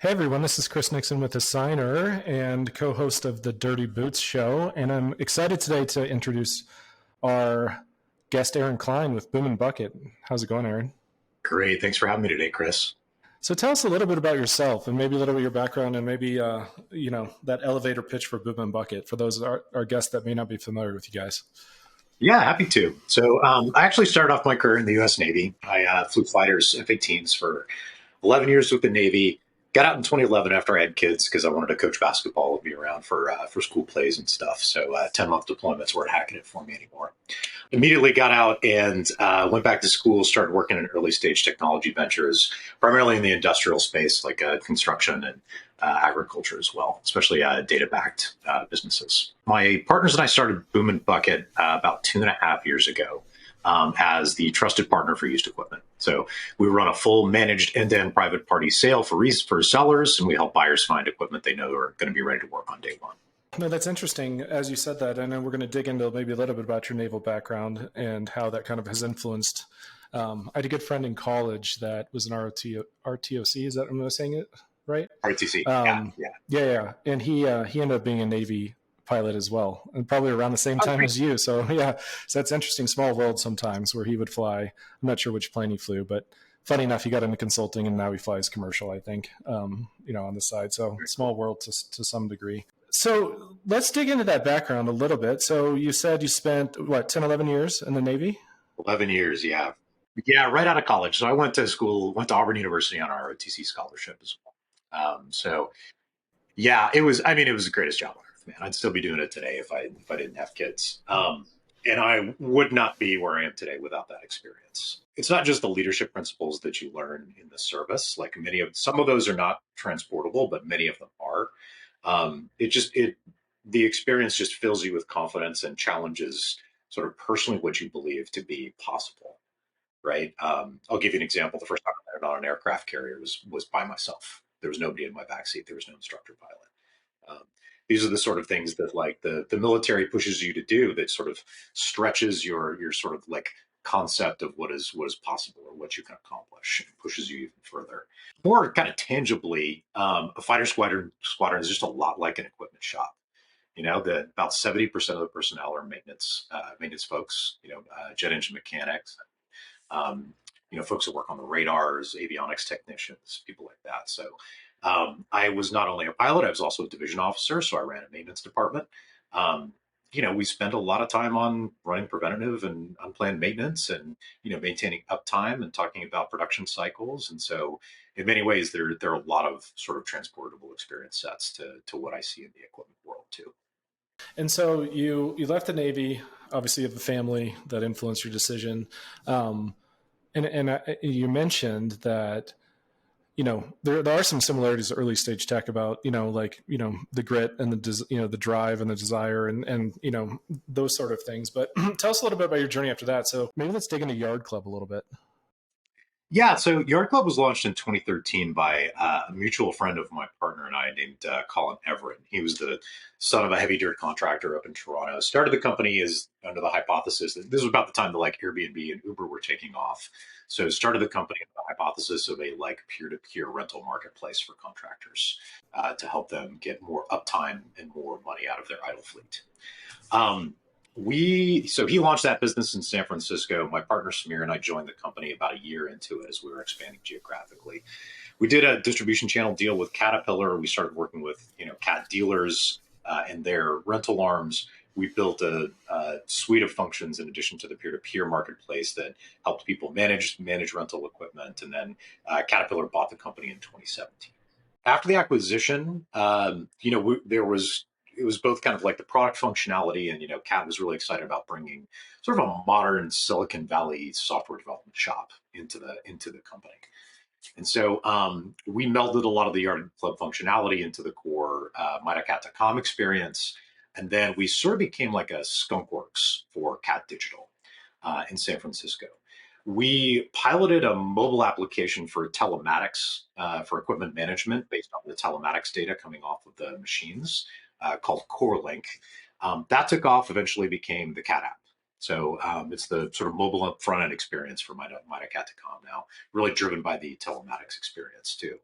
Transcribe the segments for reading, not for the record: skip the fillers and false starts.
Hey everyone, this is Chris Nixon with Assignar and co-host of the Dirty Boots Show, and I'm excited today to introduce our guest Aaron Kline with Boom and Bucket. How's it going, Aaron? Great. Thanks for having me today, Chris. So tell us a little bit about yourself and maybe a little bit of your background and maybe that elevator pitch for Boom and Bucket for those our guests that may not be familiar with you guys. Yeah, happy to. So I actually started off my career in the U.S. Navy. I flew fighters, F-18s for 11 years with the Navy. Got out in 2011 after I had kids because I wanted to coach basketball and be around for school plays and stuff. So 10-month deployments weren't hacking it for me anymore. Immediately got out and went back to school, started working in early stage technology ventures, primarily in the industrial space, like construction and agriculture as well, especially data-backed businesses. My partners and I started Boom and Bucket about 2.5 years ago as the trusted partner for used equipment. So we run a full managed end-to-end private party sale for sellers, and we help buyers find equipment they know are going to be ready to work on day one. No, that's interesting. As you said that, and then we're going to dig into maybe a little bit about your naval background and how that kind of has influenced. I had a good friend in college that was an RTOC. Is that I'm saying it right? RTC, yeah, yeah. Yeah. And he ended up being a Navy pilot as well, and probably around the same Oh, time great. as you. So yeah, so that's interesting. Small world sometimes where he would fly. I'm not sure which plane he flew, but funny enough, he got into consulting and now he flies commercial. I think, on the side. So Very small cool. world to some degree. So let's dig into that background a little bit. So you said you spent what 10, 11 years in the Navy? 11 years, yeah. Yeah, right out of college. So I went to school, went to Auburn University on our OTC scholarship as well. So yeah, it was the greatest job on earth, man. I'd still be doing it today if I didn't have kids. And I would not be where I am today without that experience. It's not just the leadership principles that you learn in the service. Like some of those are not transportable, but many of them are. The experience just fills you with confidence and challenges sort of personally what you believe to be possible. Right. I'll give you an example. The first time I landed on an aircraft carrier was by myself. There was nobody in my backseat. There was no instructor pilot. Um, these are the sort of things that like the military pushes you to do that sort of stretches your sort of like concept of what is possible or what you can accomplish and pushes you even further. More kind of tangibly, a fighter squadron is just a lot like an equipment shop. You know that about 70% of the personnel are maintenance folks. Jet engine mechanics, um, folks that work on the radars, avionics technicians, people like that. So I was not only a pilot, I was also a division officer. So I ran a maintenance department. Um, we spend a lot of time on running preventative and unplanned maintenance and, maintaining uptime and talking about production cycles. And so in many ways, there are a lot of sort of transportable experience sets to what I see in the equipment world too. And so you left the Navy. Obviously, you have a family that influenced your decision. Um, and you mentioned that there are some similarities to early stage tech about the grit and the drive and the desire and those sort of things. But tell us a little bit about your journey after that. So maybe let's dig into Yard Club a little bit. Yeah, so Yard Club was launched in 2013 by a mutual friend of my partner and I named Colin Everett. He was the son of a heavy dirt contractor up in Toronto. Started the company as under the hypothesis that this was about the time that like Airbnb and Uber were taking off. So started the company with the hypothesis of a like peer-to-peer rental marketplace for contractors to help them get more uptime and more money out of their idle fleet. Um, so he launched that business in San Francisco. My partner Samir and I joined the company about a year into it as we were expanding geographically. We did a distribution channel deal with Caterpillar. We started working with cat dealers and their rental arms. We built a suite of functions in addition to the peer-to-peer marketplace that helped people manage rental equipment. And then Caterpillar bought the company in 2017. After the acquisition, there was it was both kind of like the product functionality, and Cat was really excited about bringing sort of a modern Silicon Valley software development shop into the company. And so we melded a lot of the Yard Club functionality into the core MitaCat.com experience, and then we sort of became like a skunkworks for Cat Digital in San Francisco. We piloted a mobile application for telematics, for equipment management based on the telematics data coming off of the machines called CoreLink. That took off, eventually became the Cat app. So it's the sort of mobile front end experience for MitaCat.com now, really driven by the telematics experience too.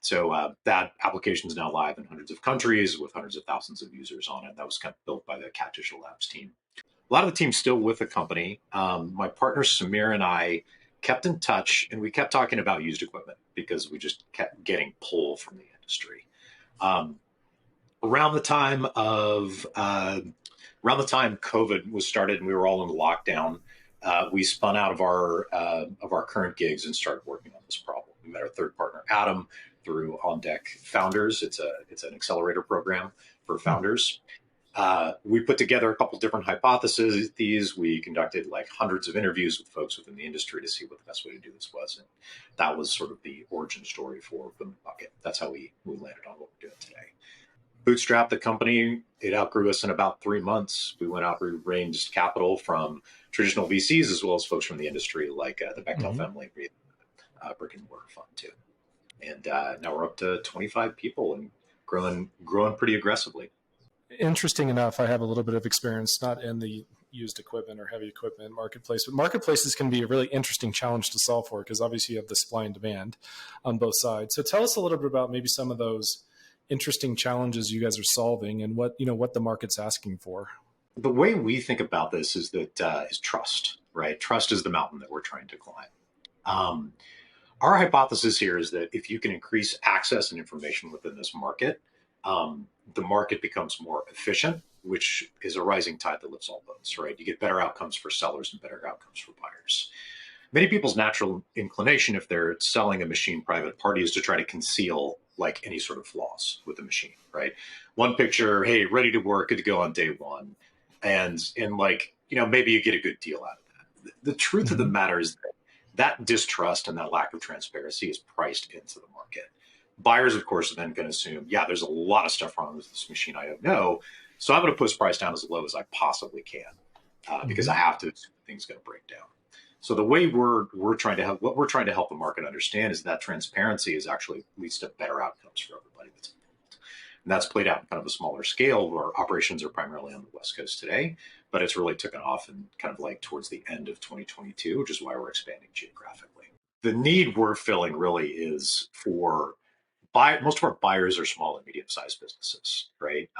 So that application is now live in hundreds of countries with hundreds of thousands of users on it. That was kind of built by the Cat Digital Labs team. A lot of the team's still with the company. My partner Samir and I kept in touch, and we kept talking about used equipment because we just kept getting pull from the industry. Um, around the time of around the time COVID was started and we were all in lockdown, we spun out of our current gigs and started working on this problem. We met our third partner Adam through On Deck Founders. It's an accelerator program for founders. We put together a couple different hypotheses. We conducted like hundreds of interviews with folks within the industry to see what the best way to do this was, and that was sort of the origin story for Boom Bucket. That's how we landed on what we're doing today. Bootstrapped the company. It outgrew us in about 3 months. We went out, we raised capital from traditional VCs as well as folks from the industry, like the Bechtel family, brick and mortar fund too. And now we're up to 25 people and growing pretty aggressively. Interesting enough, I have a little bit of experience, not in the used equipment or heavy equipment marketplace, but marketplaces can be a really interesting challenge to solve for because obviously you have the supply and demand on both sides. So tell us a little bit about maybe some of those interesting challenges you guys are solving and what the market's asking for. The way we think about this is that is trust, right? Trust is the mountain that we're trying to climb. Our hypothesis here is that if you can increase access and information within this market, the market becomes more efficient, which is a rising tide that lifts all boats, right? You get better outcomes for sellers and better outcomes for buyers. Many people's natural inclination, if they're selling a machine private party, is to try to conceal like any sort of flaws with the machine, right? One picture, hey, ready to work, good to go on day one. And like, maybe you get a good deal out of that. The truth of the matter is that distrust and that lack of transparency is priced into the market. Buyers, of course, are then going to assume, yeah, there's a lot of stuff wrong with this machine I don't know. So I'm going to push price down as low as I possibly can because I have to assume things going to break down. So the way we're trying to help, what we're trying to help the market understand is that transparency is actually leads to better outcomes for everybody that's involved. And that's played out in kind of a smaller scale where operations are primarily on the West Coast today, but it's really taken off in kind of like towards the end of 2022, which is why we're expanding geographically. The need we're filling really is for most of our buyers are small and medium-sized businesses, right?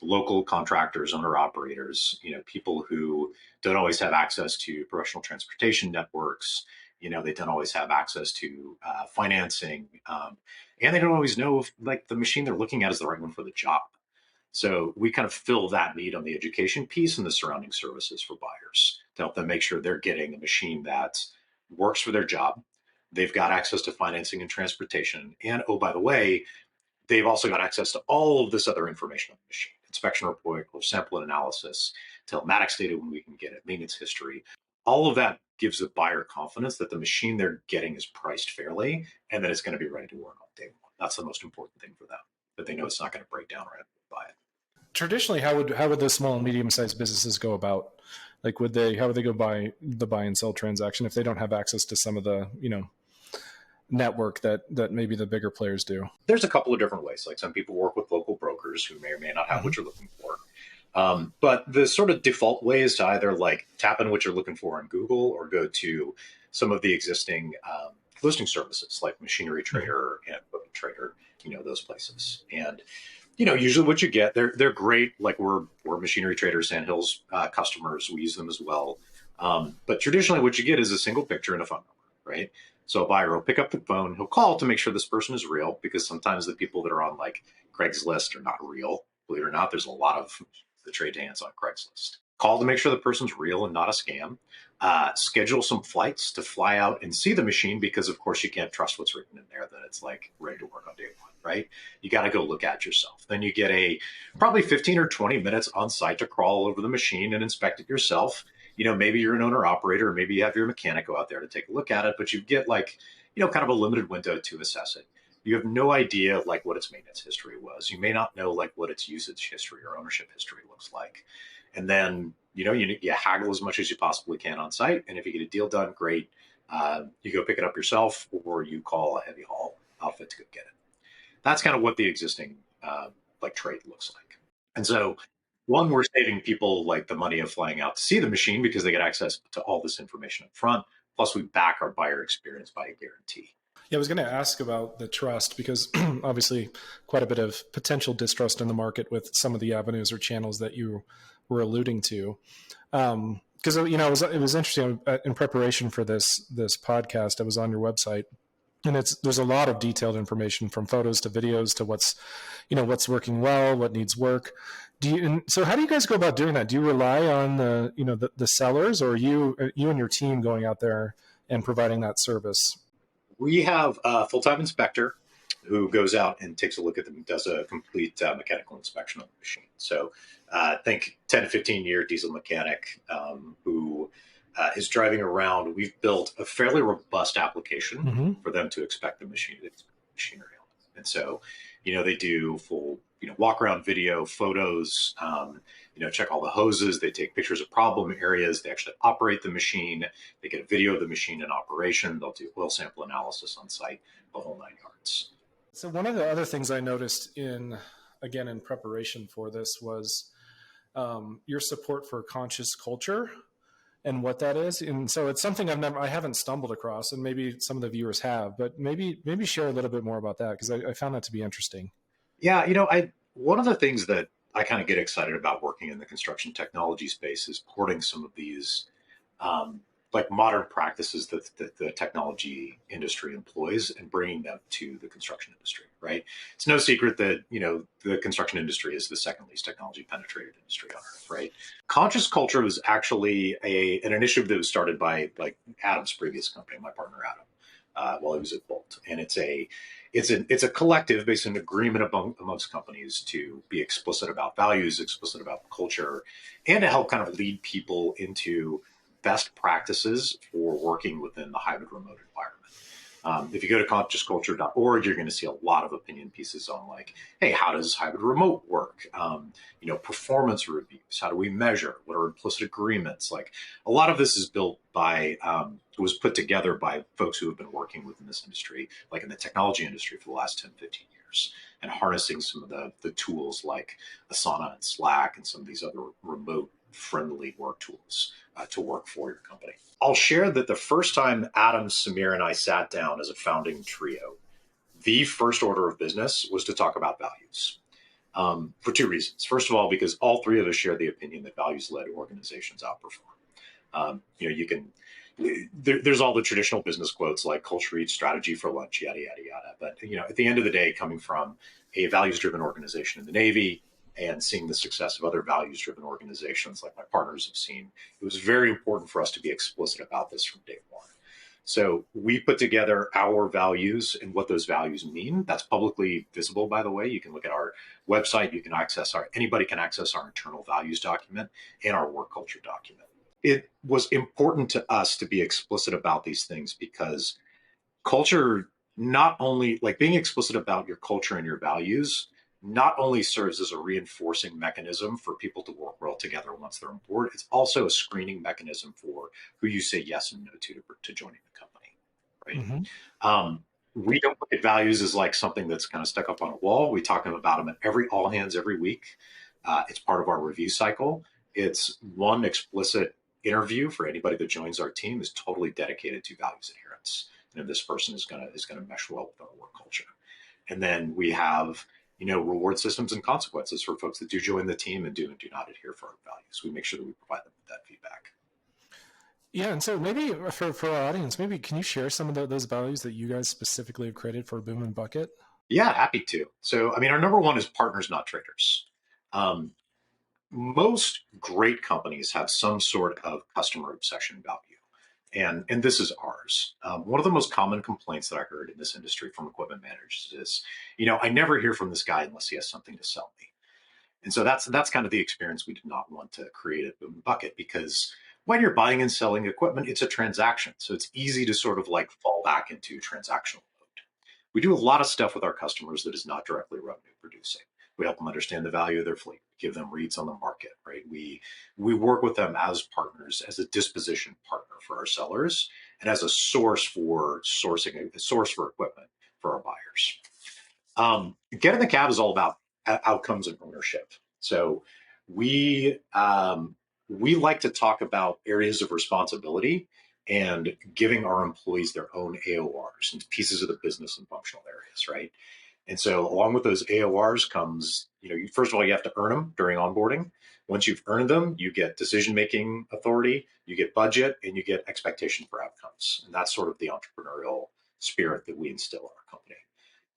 Local contractors, owner-operators, people who don't always have access to professional transportation networks. They don't always have access to financing, and they don't always know if like the machine they're looking at is the right one for the job. So we kind of fill that need on the education piece and the surrounding services for buyers to help them make sure they're getting a machine that works for their job. They've got access to financing and transportation. And oh, by the way, they've also got access to all of this other information on the machine, inspection report, sample and analysis, telematics data when we can get it, maintenance history. All of that gives the buyer confidence that the machine they're getting is priced fairly and that it's going to be ready to work on day one. That's the most important thing for them, that they know it's not going to break down right after they buy it. Traditionally, how would those small and medium sized businesses go about? Like, how would they go buy the buy and sell transaction if they don't have access to some of the network that maybe the bigger players do? There's a couple of different ways. Like some people work with local brokers who may or may not have what you're looking for. But the sort of default way is to either like tap in what you're looking for on Google or go to some of the existing listing services like Machinery Trader and Book Trader, those places. And usually what you get, they're great. Like we're Machinery Trader Sandhills customers. We use them as well. But traditionally what you get is a single picture and a phone number, right? So a buyer will pick up the phone, he'll call to make sure this person is real, because sometimes the people that are on like Craigslist are not real. Believe it or not, there's a lot of the trade hands on Craigslist. Call to make sure the person's real and not a scam. Schedule some flights to fly out and see the machine, because of course you can't trust what's written in there that it's like ready to work on day one, right? You got to go look at yourself. Then you get probably 15 or 20 minutes on site to crawl over the machine and inspect it yourself. Maybe you're an owner operator, or maybe you have your mechanic go out there to take a look at it, but you get like, kind of a limited window to assess it. You have no idea like what its maintenance history was. You may not know like what its usage history or ownership history looks like. And then, you haggle as much as you possibly can on site. And if you get a deal done, great. You go pick it up yourself, or you call a heavy haul outfit to go get it. That's kind of what the existing like trade looks like. And so one, we're saving people like the money of flying out to see the machine because they get access to all this information up front. Plus we back our buyer experience by a guarantee. Yeah, I was going to ask about the trust because obviously quite a bit of potential distrust in the market with some of the avenues or channels that you were alluding to. Because it was interesting in preparation for this podcast. I was on your website, and there's a lot of detailed information from photos to videos to what's working well, what needs work. So how do you guys go about doing that? Do you rely on the sellers, or you and your team going out there and providing that service? We have a full-time inspector who goes out and takes a look at them, does a complete mechanical inspection of the machine. So think 10 to 15-year diesel mechanic who is driving around. We've built a fairly robust application Mm-hmm. for them to inspect the machinery on it. And so, they do full, walk around video, photos, check all the hoses. They take pictures of problem areas. They actually operate the machine. They get a video of the machine in operation. They'll do oil sample analysis on site, the whole 9 yards. So one of the other things I noticed in preparation for this was your support for conscious culture and what that is. And so it's something I haven't stumbled across, and maybe some of the viewers have, but maybe share a little bit more about that because I found that to be interesting. Yeah, one of the things that I kind of get excited about working in the construction technology space is porting some of these um, like modern practices that the technology industry employs and bringing them to the construction industry, right? It's no secret that, the construction industry is the second least technology penetrated industry on earth, right? Conscious culture was actually an initiative that was started by like Adam's previous company, my partner Adam, while he was at Bolt. And it's a collective based on agreement amongst companies to be explicit about values, explicit about culture, and to help kind of lead people into best practices for working within the hybrid remote environment. If you go to consciousculture.org, you're going to see a lot of opinion pieces on like, hey, how does hybrid remote work? Performance reviews. How do we measure? What are implicit agreements? Like a lot of this is built by, was put together by folks who have been working within this industry, like in the technology industry for the last 10, 15 years, and harnessing some of the tools like Asana and Slack and some of these other remote friendly work tools to work for your company. I'll share that the first time Adam, Samir, and I sat down as a founding trio, the first order of business was to talk about values for two reasons. First of all, because all three of us share the opinion that values-led organizations outperform. You can there's all the traditional business quotes like culture eats strategy for lunch, yada, yada, yada. But, at the end of the day, coming from a values-driven organization in the Navy and seeing the success of other values-driven organizations like my partners have seen, it was very important for us to be explicit about this from day one. So we put together our values and what those values mean. That's publicly visible, by the way. You can look at our website. You can anybody can access our internal values document and our work culture document. It was important to us to be explicit about these things because culture, not only like being explicit about your culture and your values, not only serves as a reinforcing mechanism for people to work well together once they're on board, it's also a screening mechanism for who you say yes and no to joining the company, right? Mm-hmm. We don't look at values as like something that's kind of stuck up on a wall. We talk about them at all hands every week. It's part of our review cycle. It's one explicit interview for anybody that joins our team is totally dedicated to values adherence. And this person is gonna mesh well with our work culture. And then we have reward systems and consequences for folks that do join the team and do not adhere for our values. We make sure that we provide them with that feedback. Yeah, and so maybe for our audience, maybe can you share some of those values that you guys specifically have created for Boom and Bucket? Yeah, happy to. So, our number one is partners, not traders. Um, Most great companies have some sort of customer obsession value. And this is ours. One of the most common complaints that I heard in this industry from equipment managers is, I never hear from this guy unless he has something to sell me. And so that's kind of the experience we did not want to create at Boom Bucket, because when you're buying and selling equipment, it's a transaction. So it's easy to sort of like fall back into transactional mode. We do a lot of stuff with our customers that is not directly revenue producing. We help them understand the value of their fleet, give them reads on the market, right? We work with them as partners, as a disposition partner for our sellers, and as a source for equipment for our buyers. Get in the Cab is all about outcomes and ownership. So we we like to talk about areas of responsibility and giving our employees their own AORs and pieces of the business and functional areas, right? And so along with those AORs comes, first of all, you have to earn them during onboarding. Once you've earned them, you get decision-making authority, you get budget, and you get expectation for outcomes. And that's sort of the entrepreneurial spirit that we instill in our company.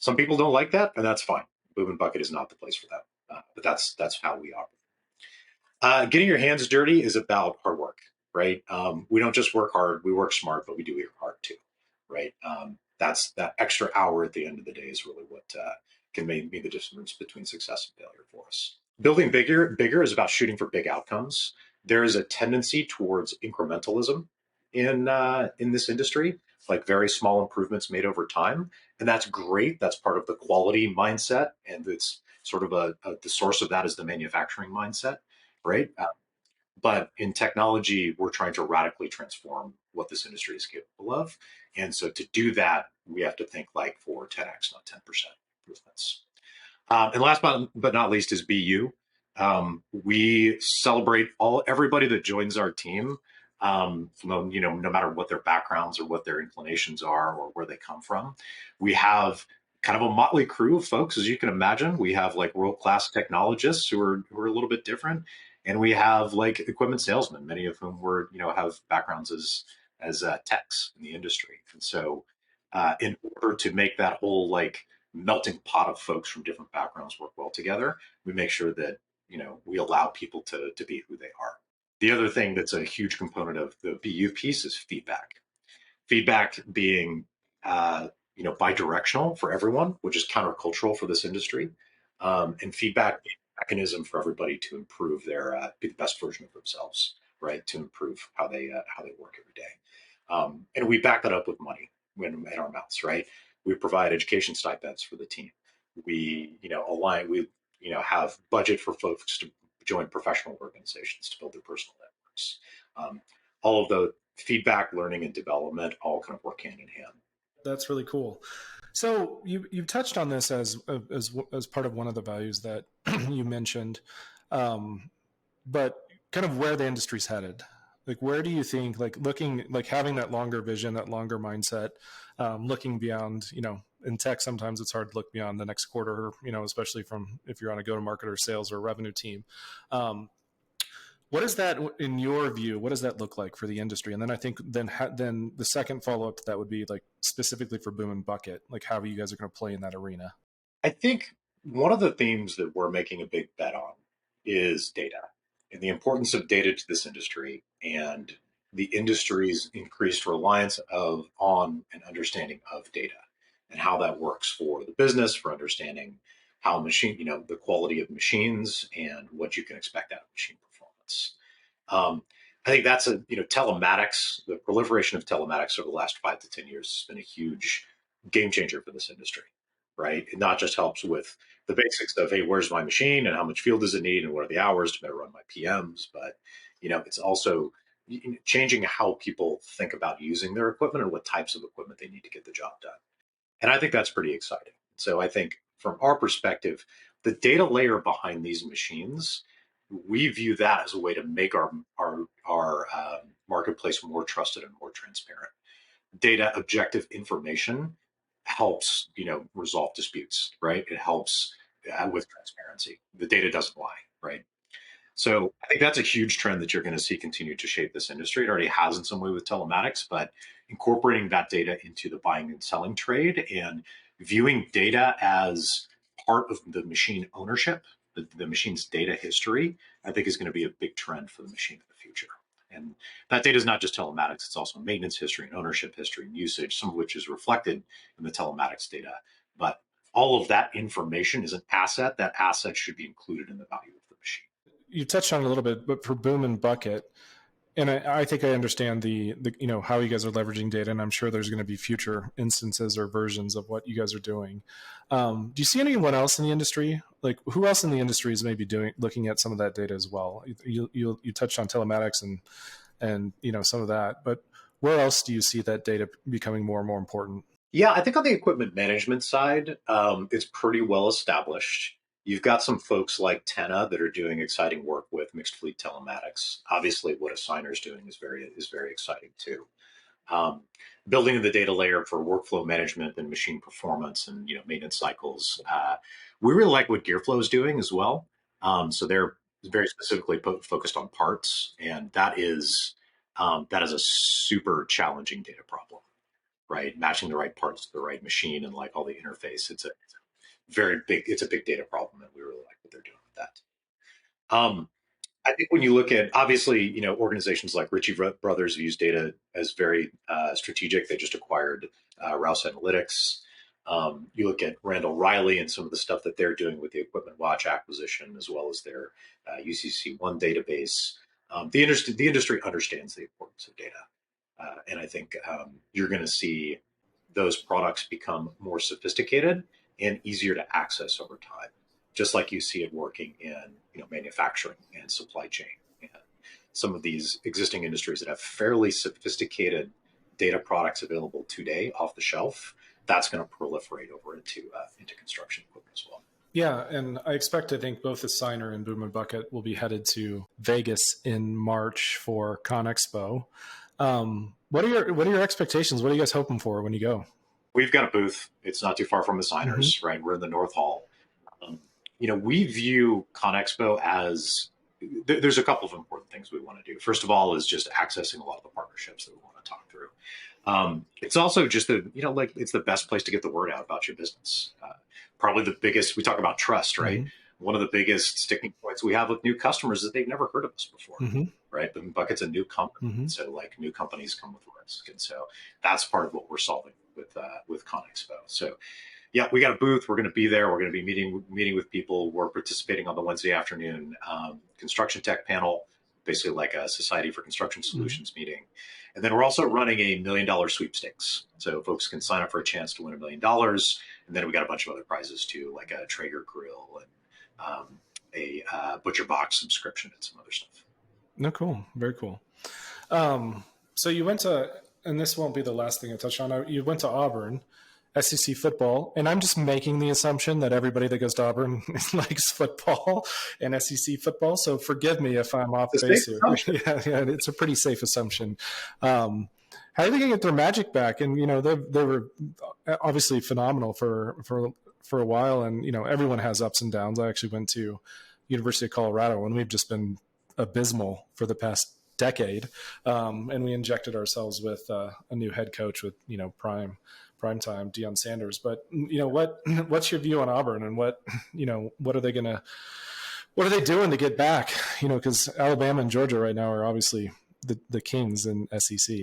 Some people don't like that, and that's fine. Boom and Bucket is not the place for that. But that's how we operate. Getting your hands dirty is about hard work, right? We don't just work hard, we work smart, but we do work hard too, right? That's that extra hour at the end of the day is really what can make be the difference between success and failure for us. Building bigger is about shooting for big outcomes. There is a tendency towards incrementalism in this industry, like very small improvements made over time, and that's great. That's part of the quality mindset, and it's sort of the source of that is the manufacturing mindset, right? But in technology, we're trying to radically transform what this industry is capable of. And so to do that, we have to think like for 10x, not 10% improvements. And last but not least is BU. We celebrate everybody that joins our team, no matter what their backgrounds or what their inclinations are or where they come from. We have kind of a motley crew of folks, as you can imagine. We have like world-class technologists who are a little bit different, and we have like equipment salesmen, many of whom have backgrounds as techs in the industry. And so, in order to make that whole like melting pot of folks from different backgrounds work well together, we make sure that we allow people to be who they are. The other thing that's a huge component of the BU piece is feedback. Feedback being bi-directional for everyone, which is countercultural for this industry, and feedback being a mechanism for everybody to improve be the best version of themselves, right? To improve how they work every day, and we back that up with money when in our mouths, right? We provide education stipends for the team. We align. We have budget for folks to join professional organizations to build their personal networks. All of the feedback, learning, and development all kind of work hand in hand. That's really cool. So you've touched on this as part of one of the values that you mentioned, but kind of where the industry's headed. Like, where do you think, like looking, like having that longer vision, that longer mindset, looking beyond, in tech, sometimes it's hard to look beyond the next quarter, especially from if you're on a go-to-market or sales or a revenue team. What is that in your view? What does that look like for the industry? And then I think then the second follow up to that would be like specifically for Boom and Bucket, like how you guys are going to play in that arena. I think one of the themes that we're making a big bet on is data and the importance of data to this industry and the industry's increased reliance on an understanding of data and how that works for the business, for understanding how the quality of machines and what you can expect out of machine performance. I think that's telematics, the proliferation of telematics over the last 5 to 10 years has been a huge game changer for this industry, right? It not just helps with the basics of, hey, where's my machine and how much fuel does it need and what are the hours to better run my PMs, but it's also changing how people think about using their equipment and what types of equipment they need to get the job done. And I think that's pretty exciting. So I think from our perspective, the data layer behind these machines, we view that as a way to make our marketplace more trusted and more transparent. Data objective information helps resolve disputes, right? It helps with transparency. The data doesn't lie, right? So I think that's a huge trend that you're going to see continue to shape this industry. It already has in some way with telematics, but incorporating that data into the buying and selling trade and viewing data as part of the machine ownership, the machine's data history, I think is going to be a big trend for the machine in the future. And that data is not just telematics, it's also maintenance history and ownership history and usage, some of which is reflected in the telematics data. But all of that information is an asset. That asset should be included in the value of the machine. You touched on it a little bit, but for Boom and Bucket, and I think I understand the how you guys are leveraging data, and I'm sure there's going to be future instances or versions of what you guys are doing. Do you see anyone else in the industry? Like, who else in the industry is maybe looking at some of that data as well? You touched on telematics and some of that, but where else do you see that data becoming more and more important? Yeah, I think on the equipment management side, it's pretty well established. You've got some folks like Tenna that are doing exciting work with mixed fleet telematics. Obviously, what Assignar is doing is very exciting too. Um, Building the data layer for workflow management and machine performance and maintenance cycles. We really like what GearFlow is doing as well. So they're very specifically focused on parts, and that is a super challenging data problem, right? Matching the right parts to the right machine and like all the interface. It's a big data problem, and we really like what they're doing with that. I think when you look at, obviously, organizations like Ritchie Brothers use data as very strategic. They just acquired Rouse Analytics. You look at Randall Riley and some of the stuff that they're doing with the Equipment Watch acquisition, as well as their UCC One database. The industry understands the importance of data. And I think you're going to see those products become more sophisticated and easier to access over time, just like you see it working in manufacturing and supply chain. And some of these existing industries that have fairly sophisticated data products available today off the shelf, that's going to proliferate over into construction equipment as well. Yeah, and I think both Assignar and Boom and Bucket will be headed to Vegas in March for ConExpo. What are your expectations? What are you guys hoping for when you go? We've got a booth. It's not too far from Assigners, right? We're in the North Hall. We view ConExpo as there's a couple of important things we want to do. First of all, is just accessing a lot of the partnerships that we want to talk through. It's also just it's the best place to get the word out about your business. Probably the biggest, we talk about trust, right? Mm-hmm. One of the biggest sticking points we have with new customers is they've never heard of us before, mm-hmm. right? But Bucket's a new company. Mm-hmm. So like new companies come with risk. And so that's part of what we're solving with ConExpo. So yeah, we got a booth. We're going to be there. We're going to be meeting with people. We're participating on the Wednesday afternoon construction tech panel, basically like a Society for Construction Solutions mm-hmm. meeting. And then we're also running a $1 million sweepstakes. So folks can sign up for a chance to win $1 million. And then we got a bunch of other prizes too, like a Traeger grill and a Butcher Box subscription and some other stuff. No, cool. Very cool. So you went to, and this won't be the last thing I touch on, you went to Auburn, SEC football, and I'm just making the assumption that everybody that goes to Auburn likes football and SEC football. So forgive me if I'm off base here. Yeah, it's a pretty safe assumption. How are they going to get their magic back? And they were obviously phenomenal for a while, and everyone has ups and downs. I actually went to University of Colorado, and we've just been abysmal for the past decade, and we injected ourselves with a new head coach with primetime Deion Sanders. But what's your view on Auburn, and what are they doing to get back? Because Alabama and Georgia right now are obviously the kings in SEC.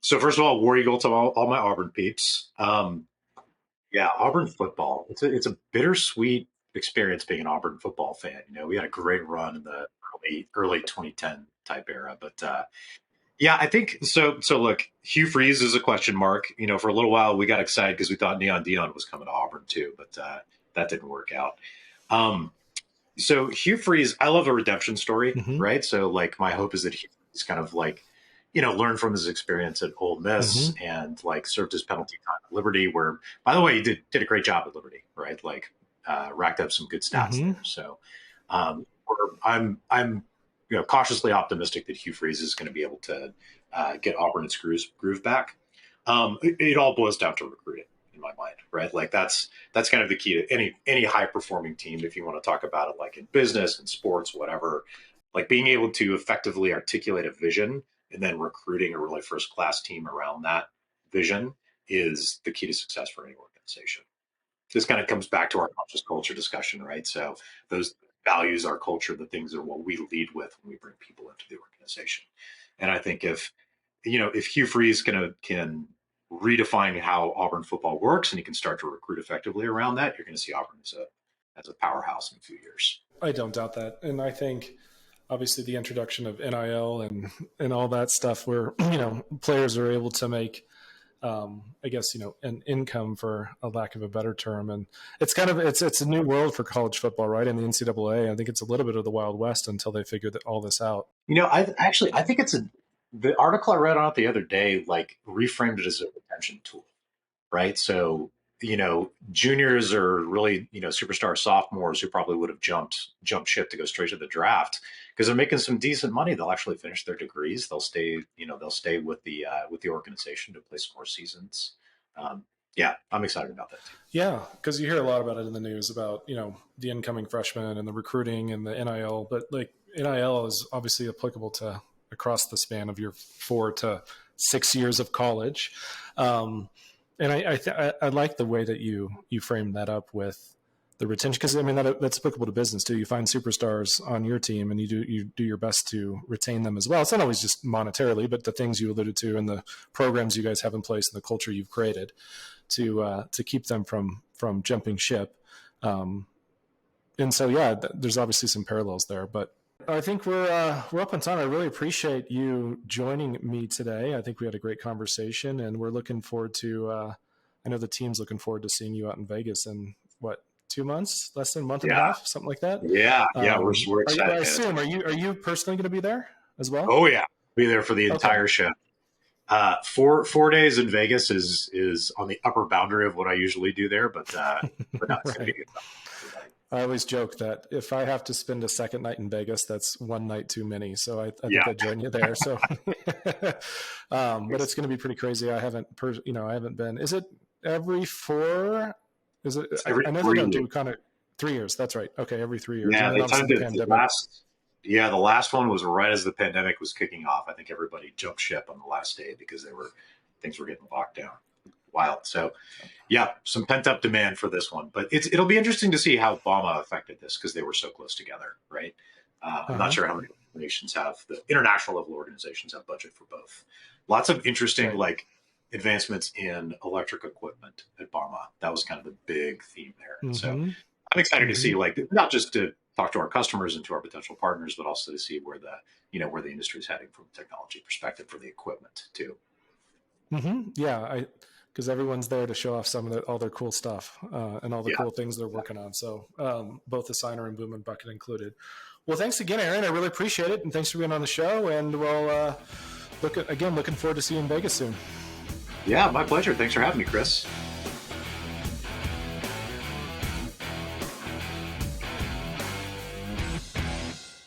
So first of all, War Eagle to all my Auburn peeps. Yeah, Auburn football. It's a bittersweet experience being an Auburn football fan. We had a great run in the early 2010 type era, but yeah, I think so. So look, Hugh Freeze is a question mark. For a little while we got excited because we thought Neon Deion was coming to Auburn too, but that didn't work out. So Hugh Freeze, I love a redemption story, mm-hmm. right? So like my hope is that he's kind of like, learned from his experience at Ole Miss mm-hmm. and like served his penalty time at Liberty, where, by the way, he did a great job at Liberty, right? Like racked up some good stats mm-hmm. there. So I'm cautiously optimistic that Hugh Freeze is going to be able to get Auburn its groove back. It all boils down to recruiting in my mind, right? Like that's kind of the key to any high performing team. If you want to talk about it like in business and sports, whatever, like being able to effectively articulate a vision and then recruiting a really first class team around that vision is the key to success for any organization. This kind of comes back to our conscious culture discussion, right? So those values, our culture, the things are what we lead with when we bring people into the organization. And I think if Hugh Freeze can redefine how Auburn football works and he can start to recruit effectively around that, you're going to see Auburn as a powerhouse in a few years. I don't doubt that. And I think obviously the introduction of NIL and all that stuff where, players are able to make, I guess, an income, for a lack of a better term. And it's it's a new world for college football, right? In the NCAA, I think it's a little bit of the Wild West until they figure all this out. I think the article I read on it the other day, like reframed it as a retention tool, right? So, juniors are really, superstar sophomores who probably would have jumped ship to go straight to the draft because they're making some decent money. They'll actually finish their degrees. They'll stay, they'll stay with the organization to play some more seasons. Um, yeah, I'm excited about that too. Yeah, because you hear a lot about it in the news about the incoming freshmen and the recruiting and the NIL, but like NIL is obviously applicable to across the span of your 4 to 6 years of college. And I like the way that you framed that up with the retention, because I mean that's applicable to business too. You find superstars on your team, and you do your best to retain them as well. It's not always just monetarily, but the things you alluded to and the programs you guys have in place and the culture you've created to keep them from jumping ship. And so yeah, there's obviously some parallels there, but I think we're up on time. I really appreciate you joining me today. I think we had a great conversation, and we're looking forward to. I know the team's looking forward to seeing you out in Vegas in 2 months, less than a month and a half, something like that. Yeah, we're excited. I assume are you personally going to be there as well? Oh yeah, be there for the entire show. 4 days in Vegas is on the upper boundary of what I usually do there, but no, it's right. going to be good. I always joke that if I have to spend a second night in Vegas, that's one night too many. So I think I'd join you there. So, but it's going to be pretty crazy. I haven't been. Is it every 4? Is it? I know they don't do kind of 3 years. That's right. Okay, every 3 years. Yeah, they timed it. The last one was right as the pandemic was kicking off. I think everybody jumped ship on the last day because things were getting locked down. Wild. So, yeah, some pent up demand for this one, but it'll be interesting to see how Obama affected this because they were so close together, right? I'm not sure how many nations the international level organizations have budget for both. Lots of interesting advancements in electric equipment at Obama. That was kind of the big theme there. Mm-hmm. So I'm excited to see not just to talk to our customers and to our potential partners, but also to see where the industry is heading from a technology perspective for the equipment too. Mm-hmm. Yeah, because everyone's there to show off all their cool stuff and all the cool things they're working on. So both Assignar and Boom and Bucket included. Well, thanks again, Aaron. I really appreciate it. And thanks for being on the show. And we'll looking forward to seeing you in Vegas soon. Yeah, my pleasure. Thanks for having me, Chris.